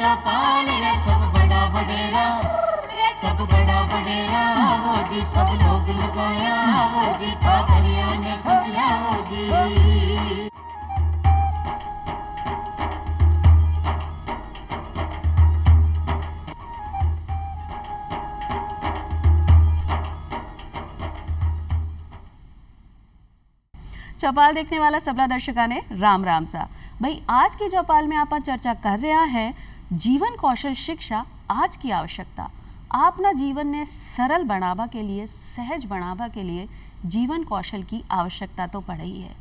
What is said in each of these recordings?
चौपाल रे सब बड़ा बडेरा, सब बड़ा बडेरा वो जी, सब लोग लगाया वो जी, ठाकरिया ने समझा वो जी। चौपाल देखने वाला सबला दर्शका ने राम राम सा भाई। आज की चौपाल में आप चर्चा कर रहा है जीवन कौशल शिक्षा आज की आवश्यकता। आपना जीवन ने सरल बनावा के लिए, सहज बनावा के लिए जीवन कौशल की आवश्यकता तो पड़ ही है।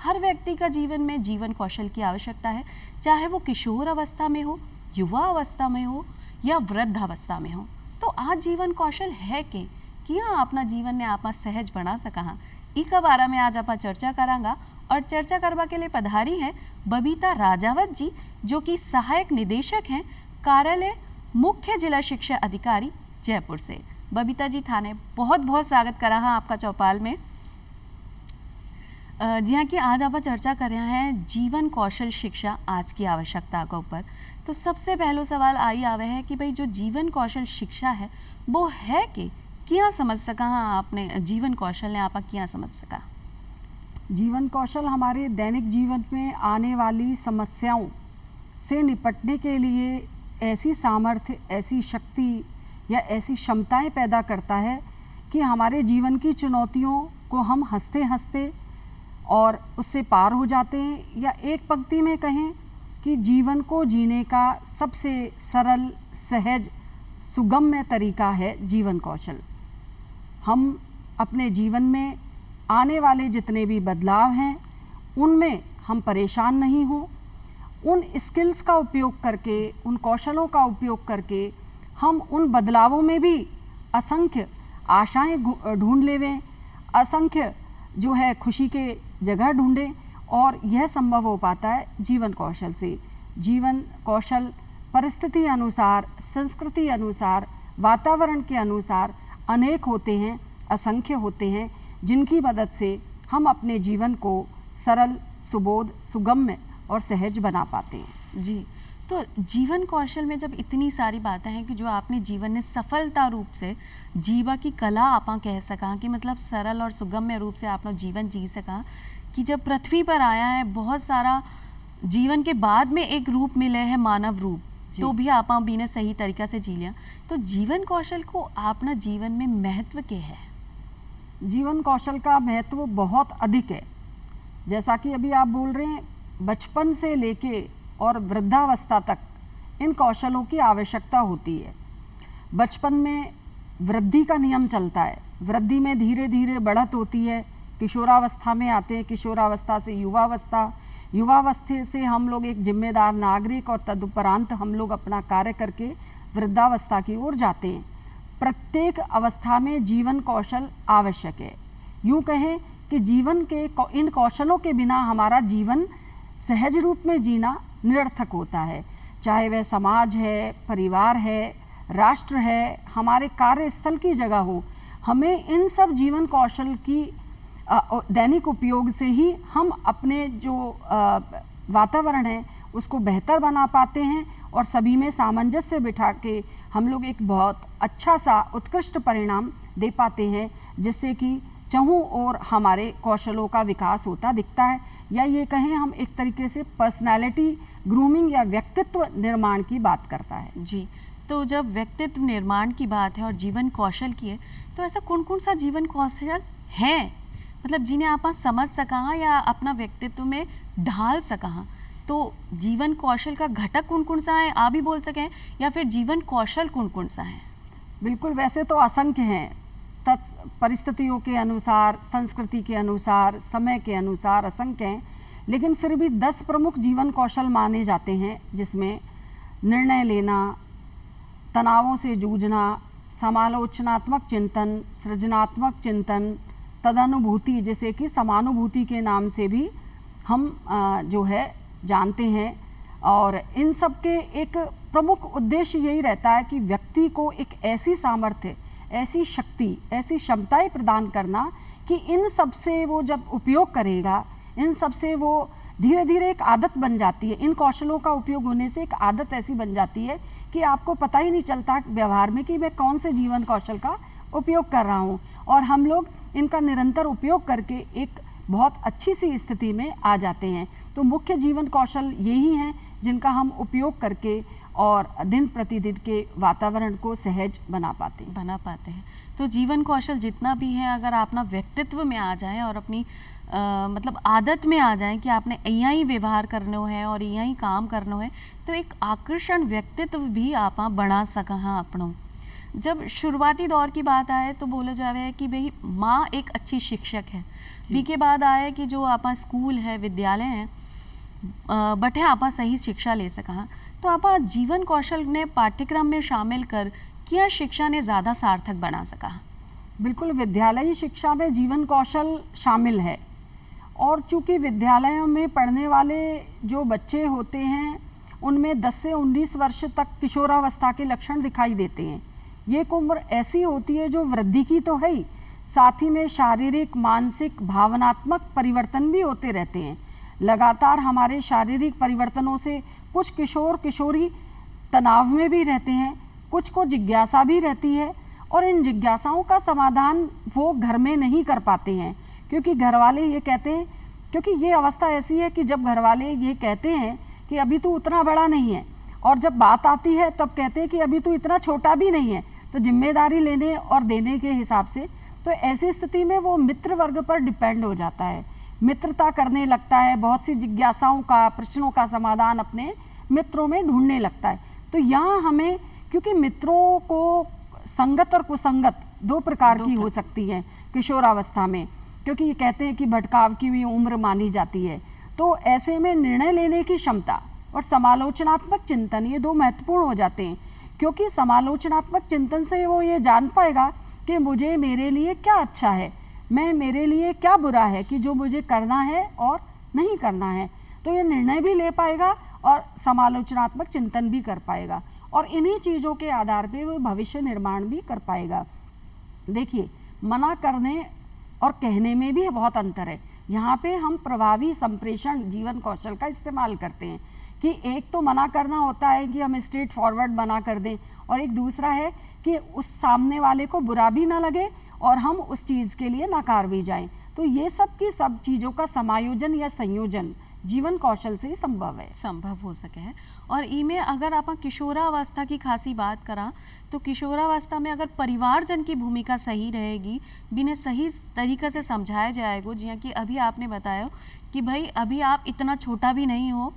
हर व्यक्ति का जीवन में जीवन कौशल की आवश्यकता है, चाहे वो किशोर अवस्था में हो, युवा अवस्था में हो या वृद्धावस्था में हो। तो आज जीवन कौशल है कि किया अपना जीवन ने आप सहज बना सका, इका बारे में आज आप चर्चा करांगा। और चर्चा करवा के लिए पधारी हैं बबीता राजावत जी, जो कि सहायक निदेशक हैं कार्यालय मुख्य जिला शिक्षा अधिकारी जयपुर से। बबीता जी थाने बहुत बहुत स्वागत करा हाँ आपका चौपाल में। जी हाँ कि आज आप चर्चा कर रहे हैं जीवन कौशल शिक्षा आज की आवश्यकता के ऊपर। तो सबसे पहलो सवाल आई आवे है कि भाई जो जीवन कौशल शिक्षा है वो है कि क्या समझ सका हाँ आपने जीवन कौशल ने आप क्या समझ सका? जीवन कौशल हमारे दैनिक जीवन में आने वाली समस्याओं से निपटने के लिए ऐसी सामर्थ्य, ऐसी शक्ति या ऐसी क्षमताएं पैदा करता है कि हमारे जीवन की चुनौतियों को हम हंसते हंसते और उससे पार हो जाते हैं। या एक पंक्ति में कहें कि जीवन को जीने का सबसे सरल, सहज, सुगम्य तरीका है जीवन कौशल। हम अपने जीवन में आने वाले जितने भी बदलाव हैं उनमें हम परेशान नहीं हों, उन स्किल्स का उपयोग करके, उन कौशलों का उपयोग करके हम उन बदलावों में भी असंख्य आशाएं ढूंढ लेवें, असंख्य जो है खुशी के जगह ढूंढें। और यह संभव हो पाता है जीवन कौशल से। जीवन कौशल परिस्थिति अनुसार, संस्कृति अनुसार, वातावरण के अनुसार अनेक होते हैं, असंख्य होते हैं, जिनकी मदद से हम अपने जीवन को सरल, सुबोध, सुगम्य और सहज बना पाते हैं। जी, तो जीवन कौशल में जब इतनी सारी बातें हैं कि जो आपने जीवन में सफलता रूप से जीवा की कला आप कह सका कि मतलब सरल और सुगम्य रूप से आपने जीवन जी सका, कि जब पृथ्वी पर आया है बहुत सारा जीवन के बाद में एक रूप मिले है मानव रूप, तो भी आप बीने सही तरीका से जी लिया। तो जीवन कौशल को आपना जीवन में महत्व क्या है? जीवन कौशल का महत्व बहुत अधिक है। जैसा कि अभी आप बोल रहे हैं, बचपन से लेके और वृद्धावस्था तक इन कौशलों की आवश्यकता होती है। बचपन में वृद्धि का नियम चलता है, वृद्धि में धीरे धीरे बढ़त होती है, किशोरावस्था में आते हैं, किशोरावस्था से युवावस्था, युवावस्था से हम लोग एक जिम्मेदार नागरिक और तदुपरांत हम लोग अपना कार्य करके वृद्धावस्था की ओर जाते हैं। प्रत्येक अवस्था में जीवन कौशल आवश्यक है। यूँ कहें कि जीवन के इन कौशलों के बिना हमारा जीवन सहज रूप में जीना निरर्थक होता है। चाहे वह समाज है, परिवार है, राष्ट्र है, हमारे कार्यस्थल की जगह हो, हमें इन सब जीवन कौशल की दैनिक उपयोग से ही हम अपने जो वातावरण है उसको बेहतर बना पाते हैं और सभी में सामंजस्य बिठा के हम लोग एक बहुत अच्छा सा उत्कृष्ट परिणाम दे पाते हैं, जिससे कि चहुं और हमारे कौशलों का विकास होता दिखता है। या ये कहें हम एक तरीके से पर्सनालिटी ग्रूमिंग या व्यक्तित्व निर्माण की बात करता है। जी, तो जब व्यक्तित्व निर्माण की बात है और जीवन कौशल की है, तो ऐसा कौन कौन सा जीवन कौशल हैं मतलब जिन्हें आप समझ सका या अपना व्यक्तित्व में ढाल सका? तो जीवन कौशल का घटक कौन कौन सा है आप भी बोल सकें, या फिर जीवन कौशल कौन कौन सा है? बिल्कुल, वैसे तो असंख्य हैं, परिस्थितियों के अनुसार, संस्कृति के अनुसार, समय के अनुसार असंख्य हैं, लेकिन फिर भी 10 प्रमुख जीवन कौशल माने जाते हैं, जिसमें निर्णय लेना, तनावों से जूझना, समालोचनात्मक चिंतन, सृजनात्मक चिंतन, तदनुभूति, जैसे कि समानुभूति के नाम से भी हम जो है जानते हैं। और इन सब के एक प्रमुख उद्देश्य यही रहता है कि व्यक्ति को एक ऐसी सामर्थ्य, ऐसी शक्ति, ऐसी क्षमताएं प्रदान करना कि इन सब से वो जब उपयोग करेगा, इन सब से वो धीरे धीरे एक आदत बन जाती है। इन कौशलों का उपयोग होने से एक आदत ऐसी बन जाती है कि आपको पता ही नहीं चलता व्यवहार में कि मैं कौन से जीवन कौशल का उपयोग कर रहा हूँ, और हम लोग इनका निरंतर उपयोग करके एक बहुत अच्छी सी स्थिति में आ जाते हैं। तो मुख्य जीवन कौशल यही हैं जिनका हम उपयोग करके और दिन प्रतिदिन के वातावरण को सहज बना पाते हैं। तो जीवन कौशल जितना भी है, अगर आप ना व्यक्तित्व में आ जाएं और अपनी मतलब आदत में आ जाएं कि आपने यहाँ ही व्यवहार करना है और यहाँ ही काम करना है, तो एक आकर्षण व्यक्तित्व भी आप बना सका हाँ अपनों। जब शुरुआती दौर की बात आए तो बोला जावे है कि भाई माँ एक अच्छी शिक्षक है, बी के बाद आए कि जो आप स्कूल है, विद्यालय हैं, बटे आप सही शिक्षा ले सका। तो आप जीवन कौशल ने पाठ्यक्रम में शामिल कर क्या शिक्षा ने ज़्यादा सार्थक बना सका? बिल्कुल, विद्यालयी शिक्षा में जीवन कौशल शामिल है, और चूंकि विद्यालयों में पढ़ने वाले जो बच्चे होते हैं उनमें 10 से 19 वर्ष तक किशोरावस्था के लक्षण दिखाई देते हैं। ये एक उम्र ऐसी होती है जो वृद्धि की तो है ही, साथ ही में शारीरिक, मानसिक, भावनात्मक परिवर्तन भी होते रहते हैं। लगातार हमारे शारीरिक परिवर्तनों से कुछ किशोर किशोरी तनाव में भी रहते हैं, कुछ को जिज्ञासा भी रहती है, और इन जिज्ञासाओं का समाधान वो घर में नहीं कर पाते हैं, क्योंकि घर वाले ये कहते हैं, क्योंकि ये अवस्था ऐसी है कि जब घर वाले ये कहते हैं कि अभी तू उतना बड़ा नहीं है, और जब बात आती है तब कहते हैं कि अभी तू इतना छोटा भी नहीं है, तो जिम्मेदारी लेने और देने के हिसाब से, तो ऐसी स्थिति में वो मित्र वर्ग पर डिपेंड हो जाता है, मित्रता करने लगता है, बहुत सी जिज्ञासाओं का, प्रश्नों का समाधान अपने मित्रों में ढूंढने लगता है। तो यहाँ हमें, क्योंकि मित्रों को संगत और कुसंगत दो प्रकार की हो सकती है किशोरावस्था में, क्योंकि ये कहते हैं कि भटकाव की हुई उम्र मानी जाती है। तो ऐसे में निर्णय लेने की क्षमता और समालोचनात्मक चिंतन, ये दो महत्वपूर्ण हो जाते हैं, क्योंकि समालोचनात्मक चिंतन से वो ये जान पाएगा कि मुझे, मेरे लिए क्या अच्छा है, मैं, मेरे लिए क्या बुरा है कि जो मुझे करना है और नहीं करना है। तो ये निर्णय भी ले पाएगा और समालोचनात्मक चिंतन भी कर पाएगा, और इन्हीं चीज़ों के आधार पे वो भविष्य निर्माण भी कर पाएगा। देखिए, मना करने और कहने में भी बहुत अंतर है। यहाँ पे हम प्रभावी संप्रेषण जीवन कौशल का इस्तेमाल करते हैं कि एक तो मना करना होता है कि हम स्ट्रेट फॉरवर्ड मना कर दें, और एक दूसरा है कि उस सामने वाले को बुरा भी ना लगे और हम उस चीज़ के लिए नकार भी जाएं। तो ये सब की सब चीज़ों का समायोजन या संयोजन जीवन कौशल से संभव हो सके है। और इमें अगर आप किशोरावस्था की खासी बात करा, तो किशोरावस्था में अगर परिवारजन की भूमिका सही रहेगी, बिना सही तरीके से समझाया जाएगा, जिया कि अभी आपने बताया कि भाई अभी आप इतना छोटा भी नहीं हो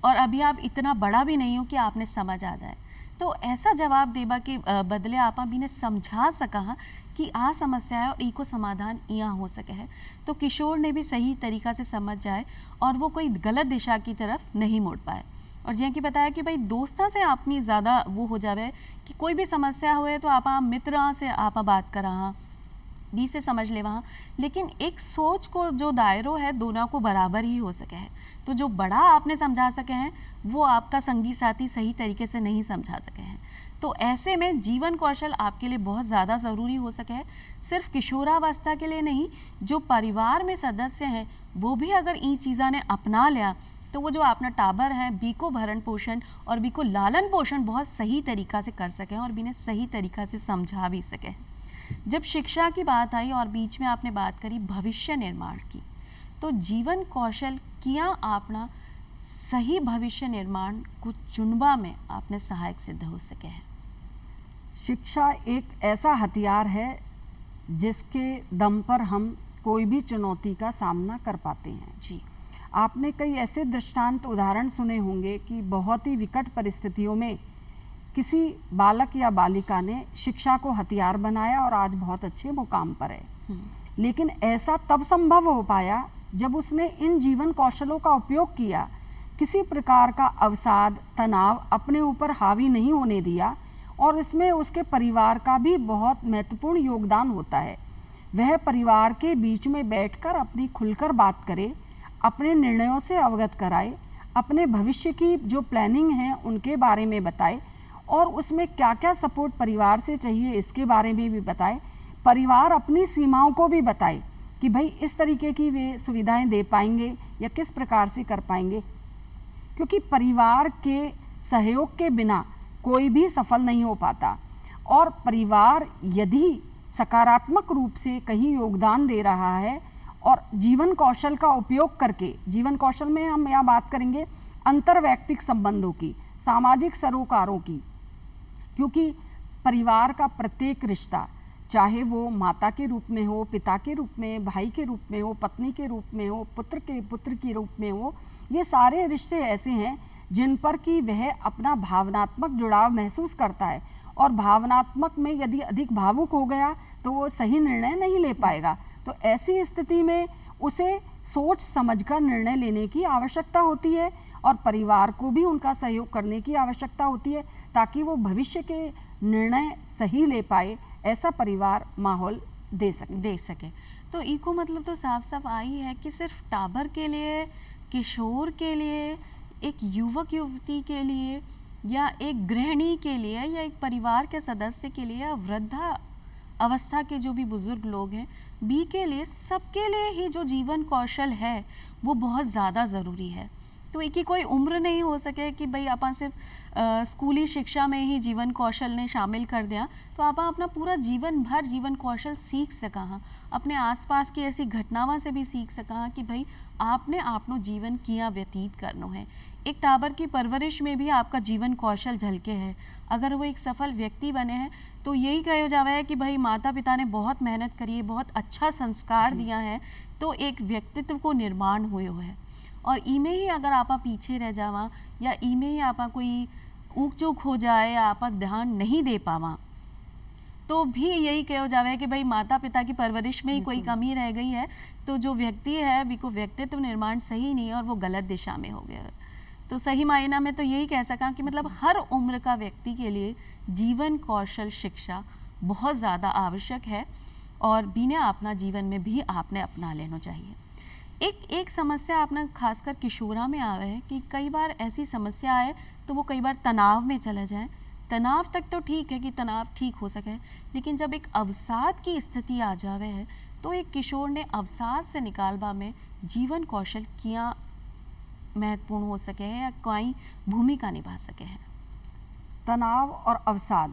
और अभी आप इतना बड़ा भी नहीं हो कि आपने समझ आ जाए, तो ऐसा जवाब देबा के बदले आप बिना समझा सका कि आ समस्या है और इको समाधान यहाँ हो सके है, तो किशोर ने भी सही तरीका से समझ जाए और वो कोई गलत दिशा की तरफ नहीं मोड़ पाए। और जैसे कि बताया कि भाई दोस्तों से आपनी ज़्यादा वो हो जावे कि कोई भी समस्या हुए तो आप मित्र से आप बात करा बी से समझ ले वहाँ, लेकिन एक सोच को जो दायरो है दोनों को बराबर ही हो सके है। तो जो बड़ा आपने समझा सके हैं वो आपका संगी साथी सही तरीके से नहीं समझा सके हैं। तो ऐसे में जीवन कौशल आपके लिए बहुत ज़्यादा ज़रूरी हो सके है, सिर्फ किशोरावस्था के लिए नहीं, जो परिवार में सदस्य हैं वो भी अगर इन चीज़ों ने अपना लिया तो वो जो अपना टाबर है बी को भरण पोषण और बी को लालन पोषण बहुत सही तरीका से कर सकें और बिना सही तरीका से समझा भी सकें। जब शिक्षा की बात आई और बीच में आपने बात करी भविष्य निर्माण की, तो जीवन कौशल किया आपना सही भविष्य निर्माण को चुनवा में आपने सहायक सिद्ध हो सके हैं। शिक्षा एक ऐसा हथियार है जिसके दम पर हम कोई भी चुनौती का सामना कर पाते हैं। जी, आपने कई ऐसे दृष्टांत उदाहरण सुने होंगे कि बहुत ही विकट परिस्थितियों में किसी बालक या बालिका ने शिक्षा को हथियार बनाया और आज बहुत अच्छे मुकाम पर है। लेकिन ऐसा तब संभव हो पाया जब उसने इन जीवन कौशलों का उपयोग किया, किसी प्रकार का अवसाद, तनाव अपने ऊपर हावी नहीं होने दिया, और इसमें उसके परिवार का भी बहुत महत्वपूर्ण योगदान होता है। वह परिवार के बीच में बैठकर अपनी खुलकर बात करे, अपने निर्णयों से अवगत कराए, अपने भविष्य की जो प्लानिंग है उनके बारे में बताए, और उसमें क्या क्या सपोर्ट परिवार से चाहिए इसके बारे में भी बताए। परिवार अपनी सीमाओं को भी बताए कि भाई इस तरीके की वे सुविधाएं दे पाएंगे या किस प्रकार से कर पाएंगे, क्योंकि परिवार के सहयोग के बिना कोई भी सफल नहीं हो पाता। और परिवार यदि सकारात्मक रूप से कहीं योगदान दे रहा है और जीवन कौशल का उपयोग करके, जीवन कौशल में हम यहाँ बात करेंगे अंतर्वैयक्तिक संबंधों की, सामाजिक सरोकारों की, क्योंकि परिवार का प्रत्येक रिश्ता, चाहे वो माता के रूप में हो, पिता के रूप में, भाई के रूप में हो, पत्नी के रूप में हो, पुत्र के रूप में हो, ये सारे रिश्ते ऐसे हैं जिन पर कि वह अपना भावनात्मक जुड़ाव महसूस करता है। और भावनात्मक में यदि अधिक भावुक हो गया तो वो सही निर्णय नहीं ले पाएगा। तो ऐसी स्थिति में उसे सोच समझकर निर्णय लेने की आवश्यकता होती है और परिवार को भी उनका सहयोग करने की आवश्यकता होती है, ताकि वो भविष्य के निर्णय सही ले पाए, ऐसा परिवार माहौल दे सके। तो इको मतलब तो साफ साफ आई है कि सिर्फ टाबर के लिए, किशोर के लिए, एक युवक युवती के लिए, या एक गृहिणी के लिए, या एक परिवार के सदस्य के लिए, या वृद्धा अवस्था के जो भी बुजुर्ग लोग हैं, बी के लिए, सबके लिए ही जो जीवन कौशल है वो बहुत ज़्यादा ज़रूरी है। तो एक ही कोई उम्र नहीं हो सके कि भाई आप सिर्फ स्कूली शिक्षा में ही जीवन कौशल ने शामिल कर दिया, तो आप अपना पूरा जीवन भर जीवन कौशल सीख सका हाँ, अपने आसपास की ऐसी घटनावां से भी सीख सका कि भाई आपने आपनो जीवन किया व्यतीत करनो है। एक टाबर की परवरिश में भी आपका जीवन कौशल झलके है। अगर वो एक सफल व्यक्ति बने हैं तो यही कहा जावा है कि भाई माता पिता ने बहुत मेहनत करी है, बहुत अच्छा संस्कार दिया है, तो एक व्यक्तित्व को निर्माण हुए है। और इमें ही अगर आपा पीछे रह जावा या इमें ही आपा कोई ऊक चूक हो जाए या आपा ध्यान नहीं दे पावा, तो भी यही कहो जावे कि भाई माता पिता की परवरिश में ही कोई कमी रह गई है, तो जो व्यक्ति है भी को व्यक्तित्व निर्माण सही नहीं है और वो गलत दिशा में हो गया। तो सही मायना में तो यही कह सका कि मतलब हर उम्र का व्यक्ति के लिए जीवन कौशल शिक्षा बहुत ज़्यादा आवश्यक है और बिना अपना जीवन में भी आपने अपना लेना चाहिए। एक समस्या आपने खासकर किशोरा में आ रहा है कि कई बार ऐसी समस्या आए तो वो कई बार तनाव में चला जाए। तनाव तक तो ठीक है कि तनाव ठीक हो सके, लेकिन जब एक अवसाद की स्थिति आ जावे है तो एक किशोर ने अवसाद से निकालवा में जीवन कौशल किया महत्वपूर्ण हो सके हैं या कोई भूमिका निभा सके हैं। तनाव और अवसाद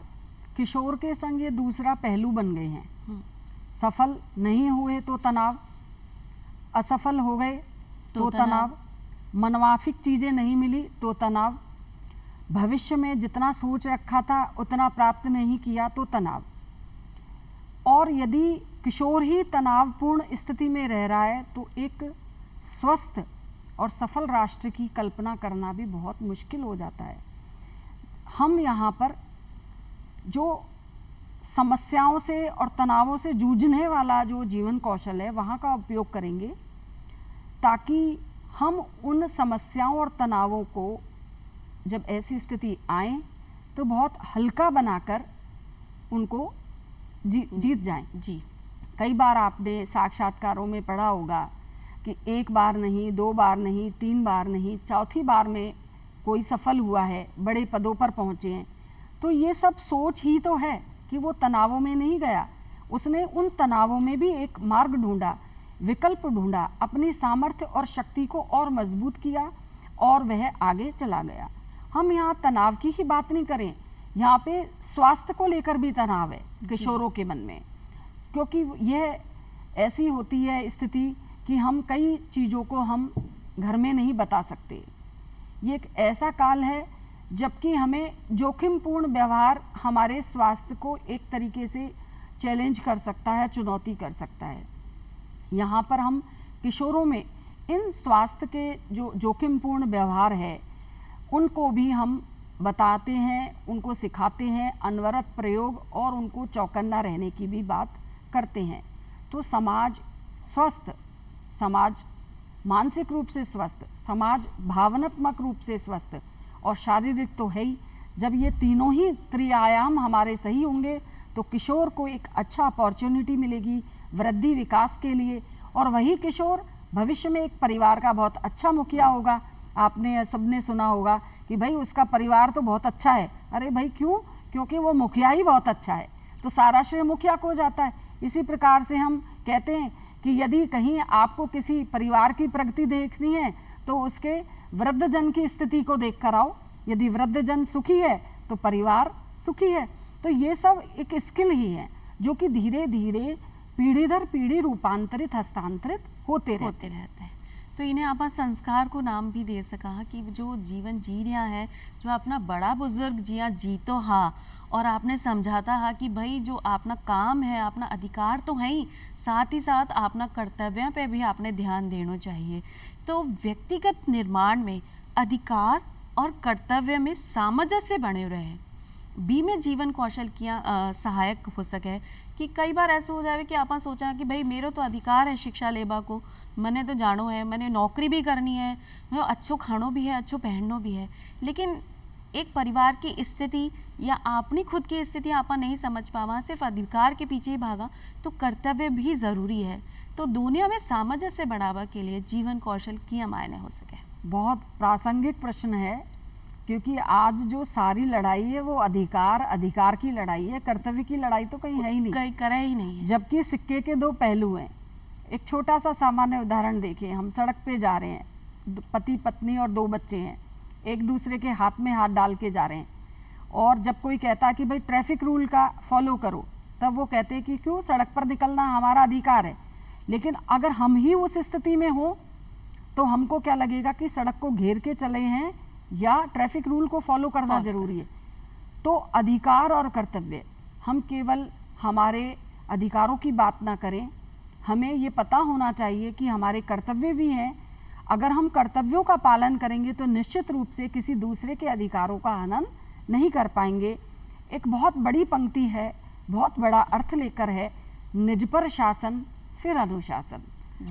किशोर के संग ये दूसरा पहलू बन गए हैं। सफल नहीं हुए तो तनाव, असफल हो गए तो तनाव, मनवाफिक चीज़ें नहीं मिली तो तनाव, भविष्य में जितना सोच रखा था उतना प्राप्त नहीं किया तो तनाव। और यदि किशोर ही तनावपूर्ण स्थिति में रह रहा है तो एक स्वस्थ और सफल राष्ट्र की कल्पना करना भी बहुत मुश्किल हो जाता है। हम यहाँ पर जो समस्याओं से और तनावों से जूझने वाला जो जीवन कौशल है वहाँ का उपयोग करेंगे, ताकि हम उन समस्याओं और तनावों को जब ऐसी स्थिति आए तो बहुत हल्का बनाकर उनको जीत जाएं। जी, कई बार आपने साक्षात्कारों में पढ़ा होगा कि एक बार नहीं, दो बार नहीं, तीन बार नहीं, चौथी बार में कोई सफल हुआ है, बड़े पदों पर पहुँचे हैं। तो ये सब सोच ही तो है कि वो तनावों में नहीं गया, उसने उन तनावों में भी एक मार्ग ढूंढा, विकल्प ढूंढा, अपनी सामर्थ्य और शक्ति को और मजबूत किया और वह आगे चला गया। हम यहाँ तनाव की ही बात नहीं करें, यहाँ पे स्वास्थ्य को लेकर भी तनाव है किशोरों के मन में, क्योंकि यह ऐसी होती है स्थिति कि हम कई चीज़ों को हम घर में नहीं बता सकते। ये एक ऐसा काल है जबकि हमें जोखिमपूर्ण व्यवहार हमारे स्वास्थ्य को एक तरीके से चैलेंज कर सकता है, चुनौती कर सकता है। यहाँ पर हम किशोरों में इन स्वास्थ्य के जो जोखिमपूर्ण व्यवहार है उनको भी हम बताते हैं, उनको सिखाते हैं, अनवरत प्रयोग और उनको चौकन्ना रहने की भी बात करते हैं। तो समाज स्वस्थ, समाज मानसिक रूप से स्वस्थ, समाज भावनात्मक रूप से स्वस्थ और शारीरिक तो है ही। जब ये तीनों ही त्रिआयाम हमारे सही होंगे तो किशोर को एक अच्छा अपॉर्चुनिटी मिलेगी वृद्धि विकास के लिए, और वही किशोर भविष्य में एक परिवार का बहुत अच्छा मुखिया होगा। आपने सबने सुना होगा कि भाई उसका परिवार तो बहुत अच्छा है। अरे भाई क्यों? क्योंकि वो मुखिया ही बहुत अच्छा है, तो सारा श्रेय मुखिया को जाता है। इसी प्रकार से हम कहते हैं कि यदि कहीं आपको किसी परिवार की प्रगति देखनी है तो उसके वृद्धजन की स्थिति को देख कर आओ। यदि वृद्धजन सुखी है तो परिवार सुखी है। तो ये सब एक स्किल ही है जो कि धीरे धीरे पीढ़ी दर पीढ़ी रूपांतरित हस्तांतरित होते रहते हैं। तो इन्हें आप संस्कार को नाम भी दे सका कि जो जीवन जी रहा है, जो अपना बड़ा बुजुर्ग जिया जी तो हा, और आपने समझाता हा कि भाई जो अपना काम है, अपना अधिकार तो है ही, साथ ही साथ अपना कर्तव्य पे भी आपने ध्यान देना चाहिए। तो व्यक्तिगत निर्माण में अधिकार और कर्तव्य में सामंजस्य बने रहे बी में जीवन कौशल किया सहायक हो सके। कि कई बार ऐसा हो जाए कि आप सोचा कि भाई मेरा तो अधिकार है शिक्षा लेबा को, मैंने तो जानो है, मैंने नौकरी भी करनी है, मैं अच्छो खानो भी है, अच्छो पहननो भी है, लेकिन एक परिवार की स्थिति या अपनी खुद की स्थिति आप नहीं समझ पावा, सिर्फ अधिकार के पीछे ही भागा, तो कर्तव्य भी ज़रूरी है। तो दुनिया में सामंजस्य बढ़ावा के लिए जीवन कौशल क्या मायने हो सके? बहुत प्रासंगिक प्रश्न है, क्योंकि आज जो सारी लड़ाई है वो अधिकार की लड़ाई है, कर्तव्य की लड़ाई तो कहीं है ही नहीं, कहीं करे ही नहीं है। जबकि सिक्के के दो पहलू हैं। एक छोटा सा सामान्य उदाहरण देखिए, हम सड़क पे जा रहे हैं, पति पत्नी और 2 बच्चे हैं, एक दूसरे के हाथ में हाथ डाल के जा रहे हैं, और जब कोई कहता है कि भाई ट्रैफिक रूल का फॉलो करो, तब वो कहते हैं कि क्यों, सड़क पर निकलना हमारा अधिकार है। लेकिन अगर हम ही उस स्थिति में हो तो हमको क्या लगेगा कि सड़क को घेर के चले हैं या ट्रैफिक रूल को फॉलो करना जरूरी है। तो अधिकार और कर्तव्य, हम केवल हमारे अधिकारों की बात ना करें, हमें ये पता होना चाहिए कि हमारे कर्तव्य भी हैं। अगर हम कर्तव्यों का पालन करेंगे तो निश्चित रूप से किसी दूसरे के अधिकारों का हनन नहीं कर पाएंगे। एक बहुत बड़ी पंक्ति है, बहुत बड़ा अर्थ लेकर है, निज पर शासन फिर अनुशासन।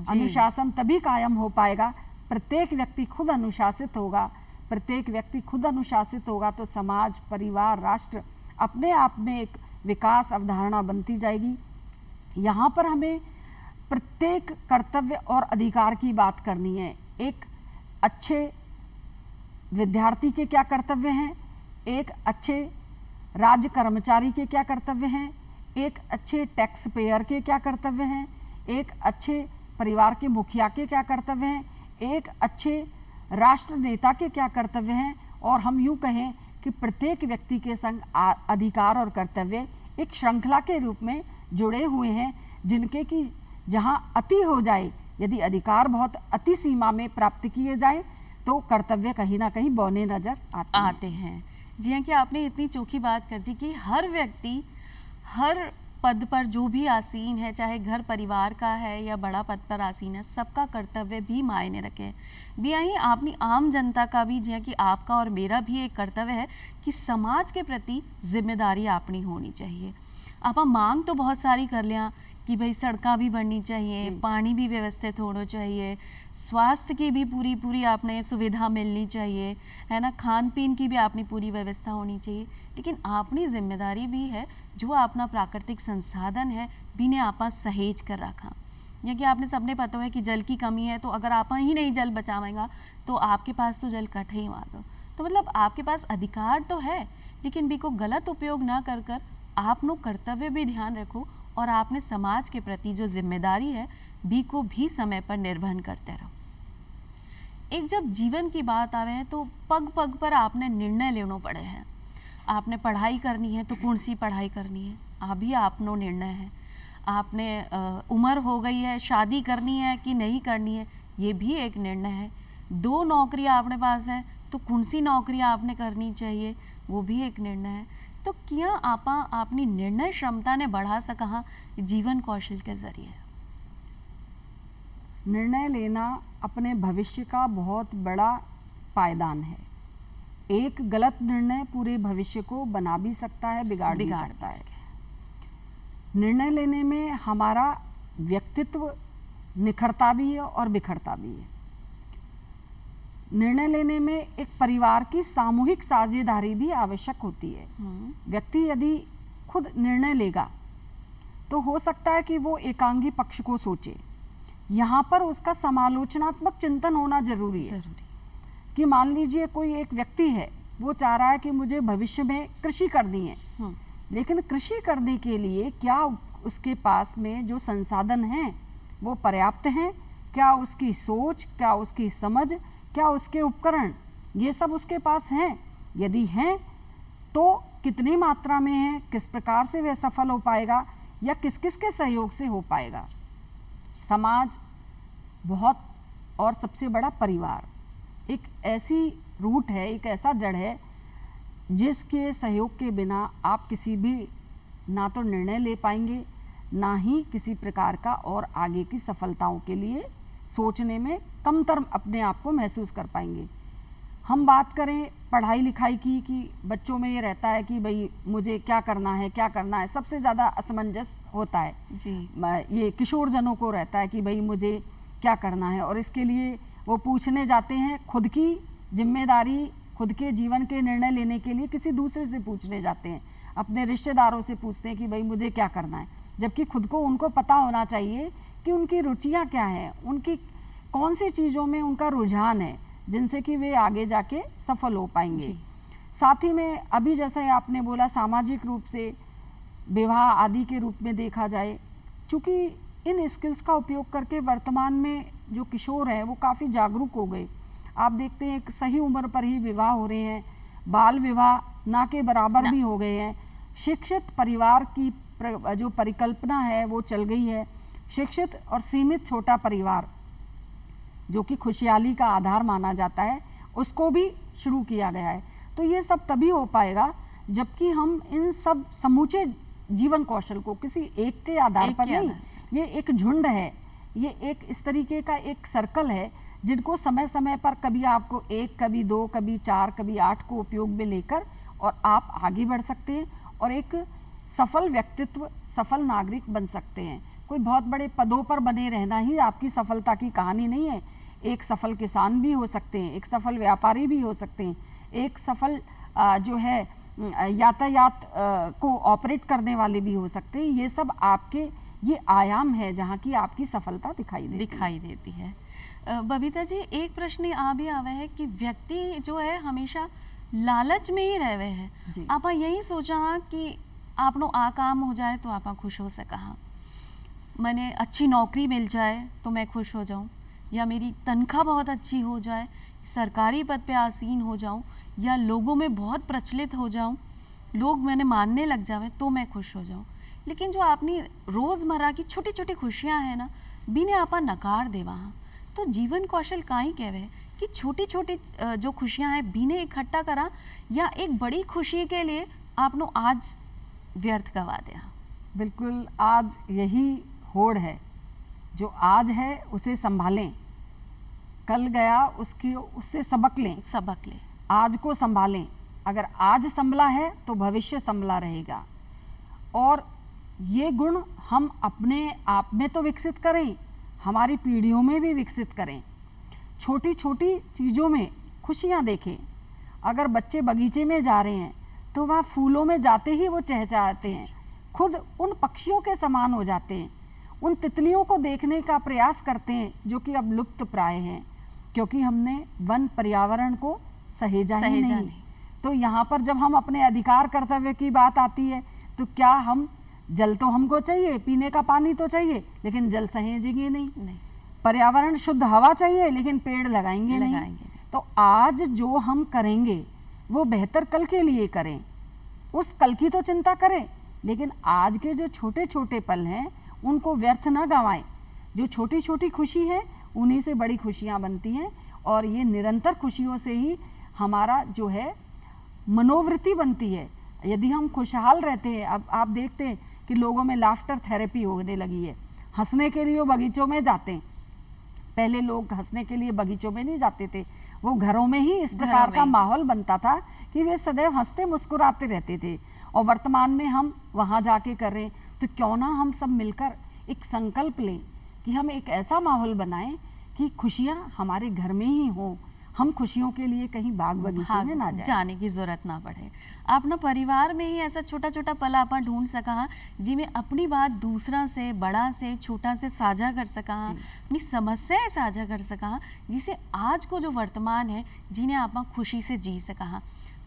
अनुशासन तभी कायम हो पाएगा, प्रत्येक व्यक्ति खुद अनुशासित होगा। प्रत्येक व्यक्ति खुद अनुशासित होगा तो समाज, परिवार, राष्ट्र अपने आप में एक विकास अवधारणा बनती जाएगी। यहाँ पर हमें प्रत्येक कर्तव्य और अधिकार की बात करनी है। एक अच्छे विद्यार्थी के क्या कर्तव्य हैं, एक अच्छे राज्य कर्मचारी के क्या कर्तव्य हैं, एक अच्छे टैक्स पेयर के क्या कर्तव्य हैं, एक अच्छे परिवार के मुखिया के क्या कर्तव्य हैं, एक अच्छे राष्ट्र नेता के क्या कर्तव्य हैं। और हम यूँ कहें कि प्रत्येक व्यक्ति के संग अधिकार और कर्तव्य एक श्रृंखला के रूप में जुड़े हुए हैं, जिनके कि जहाँ अति हो जाए, यदि अधिकार बहुत अति सीमा में प्राप्त किए जाए तो कर्तव्य कहीं ना कहीं बौने नजर आते हैं। जी हाँ, कि आपने इतनी चोखी बात कर दी कि हर व्यक्ति हर पद पर जो भी आसीन है, चाहे घर परिवार का है या बड़ा पद पर आसीन है, सबका कर्तव्य भी मायने रखे। भी यही आपनी आम जनता का भी, जिया कि आपका और मेरा भी एक कर्तव्य है कि समाज के प्रति जिम्मेदारी अपनी होनी चाहिए। आप मांग तो बहुत सारी कर लिया कि भाई सड़कें भी बननी चाहिए, पानी भी व्यवस्थित होना चाहिए, स्वास्थ्य की भी पूरी आपने सुविधा मिलनी चाहिए, है ना, खान पीन की भी आपनी पूरी व्यवस्था होनी चाहिए। लेकिन आपनी जिम्मेदारी भी है जो अपना प्राकृतिक संसाधन है भी आपा सहेज कर रखा। या कि आपने सबने पता है कि जल की कमी है, तो अगर आप ही नहीं जल बचावेंगा तो आपके पास तो जल कट ही मारो। तो मतलब आपके पास अधिकार तो है, लेकिन भी को गलत उपयोग ना कर कर आपनो कर्तव्य भी ध्यान रखो और आपने समाज के प्रति जो जिम्मेदारी है बी को भी समय पर निर्वहन करते रहो। एक जब जीवन की बात आवे है तो पग पग पर आपने निर्णय लेना पड़े हैं। आपने पढ़ाई करनी है तो कौन सी पढ़ाई करनी है, अभी आपनो निर्णय है। आपने उम्र हो गई है, शादी करनी है कि नहीं करनी है, ये भी एक निर्णय है। 2 नौकरियां आपने पास है तो कौन सी नौकरियां आपने करनी चाहिए, वो भी एक निर्णय है। तो क्या आपा अपनी निर्णय क्षमता ने बढ़ा सका जीवन कौशल के जरिए? निर्णय लेना अपने भविष्य का बहुत बड़ा पायदान है। एक गलत निर्णय पूरे भविष्य को बना भी सकता है, बिगाड़ भी सकता है। निर्णय लेने में हमारा व्यक्तित्व निखरता भी है और बिखरता भी है। निर्णय लेने में एक परिवार की सामूहिक साझेदारी भी आवश्यक होती है। व्यक्ति यदि खुद निर्णय लेगा तो हो सकता है कि वो एकांगी पक्ष को सोचे। यहाँ पर उसका समालोचनात्मक चिंतन होना जरूरी है। कि मान लीजिए कोई एक व्यक्ति है, वो चाह रहा है कि मुझे भविष्य में कृषि करनी है, लेकिन कृषि करने के लिए क्या उसके पास में जो संसाधन हैं, वो पर्याप्त हैं, क्या उसकी सोच, क्या उसकी समझ, क्या उसके उपकरण, ये सब उसके पास हैं? यदि हैं तो कितनी मात्रा में है, किस प्रकार से वह सफल हो पाएगा या किस किस के सहयोग से हो पाएगा। समाज बहुत, और सबसे बड़ा परिवार एक ऐसी रूट है, एक ऐसा जड़ है जिसके सहयोग के बिना आप किसी भी ना तो निर्णय ले पाएंगे, ना ही किसी प्रकार का और आगे की सफलताओं के लिए सोचने में कमतर अपने आप को महसूस कर पाएंगे। हम बात करें पढ़ाई लिखाई की, कि बच्चों में ये रहता है कि भाई मुझे क्या करना है, क्या करना है, सबसे ज़्यादा असमंजस होता है जी। ये किशोर जनों को रहता है कि भाई मुझे क्या करना है, और इसके लिए वो पूछने जाते हैं, खुद की जिम्मेदारी, खुद के जीवन के निर्णय लेने के लिए किसी दूसरे से पूछने जाते हैं, अपने रिश्तेदारों से पूछते हैं कि भाई मुझे क्या करना है, जबकि खुद को उनको पता होना चाहिए कि उनकी रुचियां क्या हैं, उनकी कौन सी चीज़ों में उनका रुझान है जिनसे कि वे आगे जाके सफल हो पाएंगे। साथ ही में अभी जैसा आपने बोला, सामाजिक रूप से विवाह आदि के रूप में देखा जाए, चूँकि इन स्किल्स का उपयोग करके वर्तमान में जो किशोर हैं वो काफ़ी जागरूक हो गए। आप देखते हैं एक सही उम्र पर ही विवाह हो रहे हैं, बाल विवाह ना के बराबर भी हो गए हैं। शिक्षित परिवार की जो परिकल्पना है वो चल गई है। शिक्षित और सीमित छोटा परिवार जो कि खुशहाली का आधार माना जाता है, उसको भी शुरू किया गया है। तो ये सब तभी हो पाएगा जबकि हम इन सब समूचे जीवन कौशल को किसी एक के आधार पर नहीं, ये एक झुंड है, ये एक इस तरीके का एक सर्कल है जिनको समय समय पर कभी आपको 1, कभी 2, कभी 4, कभी 8 को उपयोग में लेकर और आप आगे बढ़ सकते हैं और एक सफल व्यक्तित्व, सफल नागरिक बन सकते हैं। कोई बहुत बड़े पदों पर बने रहना ही आपकी सफलता की कहानी नहीं है। एक सफल किसान भी हो सकते हैं, एक सफल व्यापारी भी हो सकते हैं, एक सफल जो है यातायात को ऑपरेट करने वाले भी हो सकते हैं। ये सब आपके ये आयाम है जहाँ की आपकी सफलता दिखाई देती है। बबीता जी, एक प्रश्न आ भी आवे है कि व्यक्ति जो है हमेशा लालच में ही रहे हैं। आप यही सोचा कि आपनो आ काम हो जाए तो आप खुश हो सका, मैंने अच्छी नौकरी मिल जाए तो मैं खुश हो जाऊं, या मेरी तनख्वाह बहुत अच्छी हो जाए, सरकारी पद पे आसीन हो जाऊं, या लोगों में बहुत प्रचलित हो जाऊं, लोग मैंने मानने लग जावे तो मैं खुश हो जाऊं। लेकिन जो आपनी रोज़मर्रा की छोटी छोटी खुशियां हैं ना, बिने आपा नकार दे वहाँ, तो जीवन कौशल काई कहवे कि छोटी छोटी जो खुशियां हैं बिने इकट्ठा करा, या एक बड़ी खुशी के लिए आपनो आज व्यर्थ गवा दिया। बिल्कुल, आज यही होड़ है, जो आज है उसे संभालें, कल गया उससे सबक लें, आज को संभालें। अगर आज संभला है तो भविष्य संभला रहेगा। और ये गुण हम अपने आप में तो विकसित करें, हमारी पीढ़ियों में भी विकसित करें। छोटी छोटी चीज़ों में खुशियाँ देखें। अगर बच्चे बगीचे में जा रहे हैं तो वह फूलों में जाते ही वो चहचहाते हैं, खुद उन पक्षियों के समान हो जाते हैं, उन तितलियों को देखने का प्रयास करते हैं जो कि अब लुप्त प्राय हैं, क्योंकि हमने वन पर्यावरण को सहेजा ही नहीं। तो यहाँ पर जब हम अपने अधिकार कर्तव्य की बात आती है तो क्या हम जल तो हमको चाहिए, पीने का पानी तो चाहिए, लेकिन जल सहेजेंगे नहीं। पर्यावरण शुद्ध हवा चाहिए लेकिन पेड़ लगाएंगे नहीं। तो आज जो हम करेंगे वो बेहतर कल के लिए करें, उस कल की तो चिंता करें, लेकिन आज के जो छोटे छोटे पल हैं उनको व्यर्थ ना गंवाएं। जो छोटी छोटी खुशी है उन्हीं से बड़ी खुशियां बनती हैं, और ये निरंतर खुशियों से ही हमारा जो है मनोवृत्ति बनती है। यदि हम खुशहाल रहते हैं, अब आप देखते हैं कि लोगों में लाफ्टर थेरेपी होने लगी है, हंसने के लिए वो बगीचों में जाते हैं। पहले लोग हंसने के लिए बगीचों में नहीं जाते थे, वो घरों में ही इस प्रकार का माहौल बनता था कि वे सदैव हंसते मुस्कुराते रहते थे। और वर्तमान में हम वहाँ जाके कर रहे हैं, तो क्यों ना हम सब मिलकर एक संकल्प लें कि हम एक ऐसा माहौल बनाएं कि खुशियाँ हमारे घर में ही हों, हम खुशियों के लिए कहीं बाग बगीचे में ना जाने की जरूरत ना पड़े। अपना परिवार में ही ऐसा छोटा छोटा पल आप ढूंढ सका जिसमें अपनी बात दूसरा से, बड़ा से, छोटा से साझा कर सका, अपनी समस्याएं साझा कर सका, जिसे आज को जो वर्तमान है जिन्हें आप खुशी से जी सका।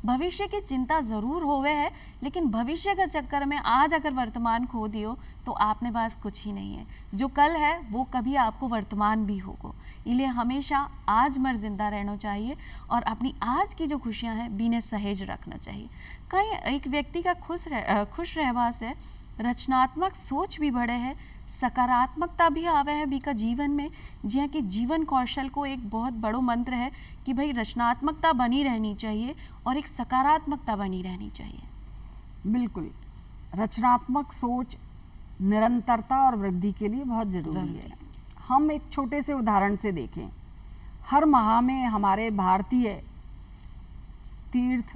भविष्य की चिंता ज़रूर होवे है, लेकिन भविष्य के चक्कर में आज अगर वर्तमान खो दियो तो आपने पास कुछ ही नहीं है। जो कल है वो कभी आपको वर्तमान भी होगा। इसलिए हमेशा आज मर जिंदा रहना चाहिए और अपनी आज की जो खुशियां हैं बीने सहेज रखना चाहिए। कहीं एक व्यक्ति का खुश रहवा से रचनात्मक सोच भी बढ़े है, सकारात्मकता भी आवे है बीका जीवन में। जिया कि जीवन कौशल को एक बहुत बड़ो मंत्र है कि भाई रचनात्मकता बनी रहनी चाहिए और एक सकारात्मकता बनी रहनी चाहिए। बिल्कुल, रचनात्मक सोच निरंतरता और वृद्धि के लिए बहुत जरूरी है। हम एक छोटे से उदाहरण से देखें, हर माह में हमारे भारतीय तीर्थ,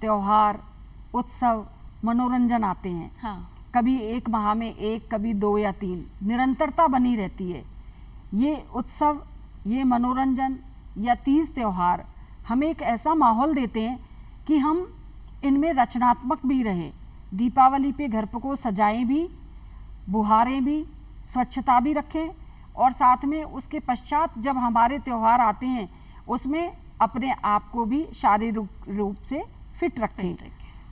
त्योहार, उत्सव, मनोरंजन आते हैं। हाँ। कभी एक माह में एक, कभी 2 या 3, निरंतरता बनी रहती है। ये उत्सव, ये मनोरंजन या तीज त्योहार हमें एक ऐसा माहौल देते हैं कि हम इनमें रचनात्मक भी रहें। दीपावली पे घर को सजाएं भी, बुहारें भी, स्वच्छता भी रखें और साथ में उसके पश्चात जब हमारे त्योहार आते हैं उसमें अपने आप को भी शारीरिक रूप से फिट रखें।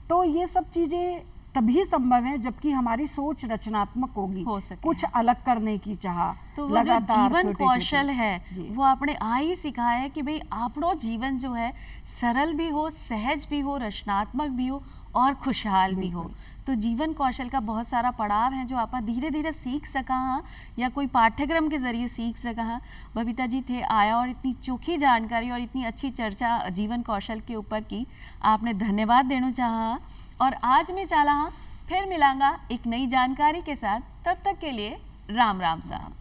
तो ये सब चीज़ें तभी संभव है जबकि हमारी सोच रचनात्मक होगी, हो सके। कुछ अलग करने की चाह, तो वो जो लगातार जीवन छोटे-छोटे। कौशल है जी। वो आपने आ ही सिखाया है कि भाई आपनो जीवन जो है सरल भी हो, सहज भी हो, रचनात्मक भी हो और खुशहाल भी हो। तो जीवन कौशल का बहुत सारा पड़ाव है जो आप धीरे धीरे सीख सका हाँ या कोई पाठ्यक्रम के जरिए सीख सका हाँ। बबीता जी थे आया और इतनी चोखी जानकारी और इतनी अच्छी चर्चा जीवन कौशल के ऊपर की, आपने धन्यवाद देना चाहा। और आज मैं चाला हाँ फिर मिलांगा एक नई जानकारी के साथ, तब तक के लिए राम राम साहब।